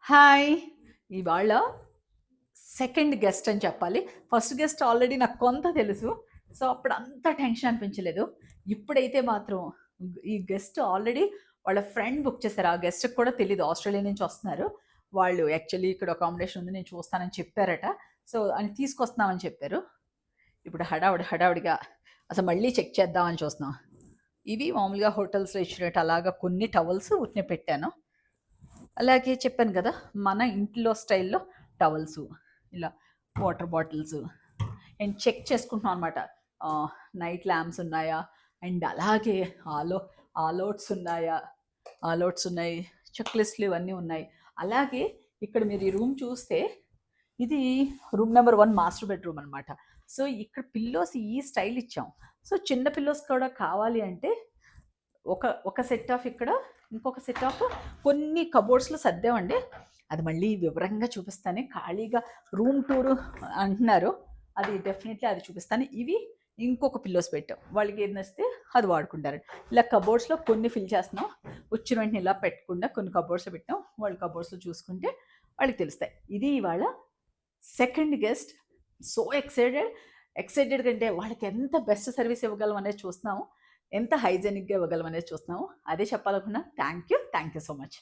Hi! ఇవాళ second guest అని చెప్పాలి. ఫస్ట్ గెస్ట్ ఆల్రెడీ నాకు కొంత తెలుసు. సో, అప్పుడు అంత టెన్షన్ అనిపించలేదు. ఇప్పుడైతే మాత్రం ఈ గెస్ట్ ఆల్రెడీ వాళ్ళ ఫ్రెండ్ బుక్ చేశారు. ఆ గెస్ట్‌కి కూడా తెలీదు ఆస్ట్రేలియా నుంచి వస్తున్నారు. వాళ్ళు యాక్చువల్లీ ఇక్కడ అకామిడేషన్ ఉంది నేను చూస్తానని చెప్పారట. సో, అని తీసుకొస్తున్నామని చెప్పారు. ఇప్పుడు హడావిడిగా అసలు మళ్ళీ చెక్ చేద్దామని చూస్తున్నాం. ఇవి మామూలుగా హోటల్స్‌లో ఇచ్చినట్టు అలాగా కొన్ని టవల్స్ ఊరికనే పెట్టాను. అలాగే చెప్పాను కదా! మన ఇంట్లో స్టైల్‌లో టవల్సు, ఇలా వాటర్ బాటిల్సు అండ్ చెక్ చేసుకుంటున్నాం అనమాట. నైట్ ల్యాంప్స్ ఉన్నాయా? అండ్ అలాగే ఆలో ఆల్ఔట్స్ ఉన్నాయా? ఆల్ఔట్స్ ఉన్నాయి. చెక్ లిస్ట్‌లు ఇవన్నీ ఉన్నాయి. అలాగే ఇక్కడ మీరు ఈ రూమ్ చూస్తే ఇది రూమ్ నంబర్ 1 మాస్టర్ బెడ్‌రూమ్ అనమాట. సో, ఇక్కడ పిల్లోస్ ఈ స్టైల్ ఇచ్చాం. సో, చిన్న పిల్లోస్ కూడా కావాలి అంటే ఒక సెట్ ఆఫ్ ఇక్కడ, ఇంకొక సెట్ ఆఫ్ కొన్ని కబోర్డ్స్‌లో సర్దామండి. అది మళ్ళీ వివరంగా చూపిస్తాను. ఖాళీగా రూమ్ టూరు అంటున్నారు. అది డెఫినెట్‌లీ అది చూపిస్తాను. ఇవి ఇంకొక పిల్లోస్ పెట్టాం. వాళ్ళకి ఏది నచ్చితే అది వాడుకుంటారు. ఇలా కబోర్డ్స్‌లో కొన్ని ఫిల్ చేస్తున్నాం. వచ్చిన వెంటనే ఇలా పెట్టకుండా కొన్ని కబోర్డ్స్‌లో పెట్టాం. వాళ్ళు కబోర్డ్స్‌లో చూసుకుంటే వాళ్ళకి తెలుస్తాయి. ఇది ఇవాళ సెకండ్ గెస్ట్. సో ఎక్సైటెడ్ కంటే వాళ్ళకి ఎంత బెస్ట్ సర్వీస్ ఇవ్వగలం అనేది చూస్తున్నాము. ఎంత హైజెనిక్‌గా ఇవ్వగలం అనేది చూస్తున్నాము. అదే చెప్పాలనుకున్నా. Thank you so much.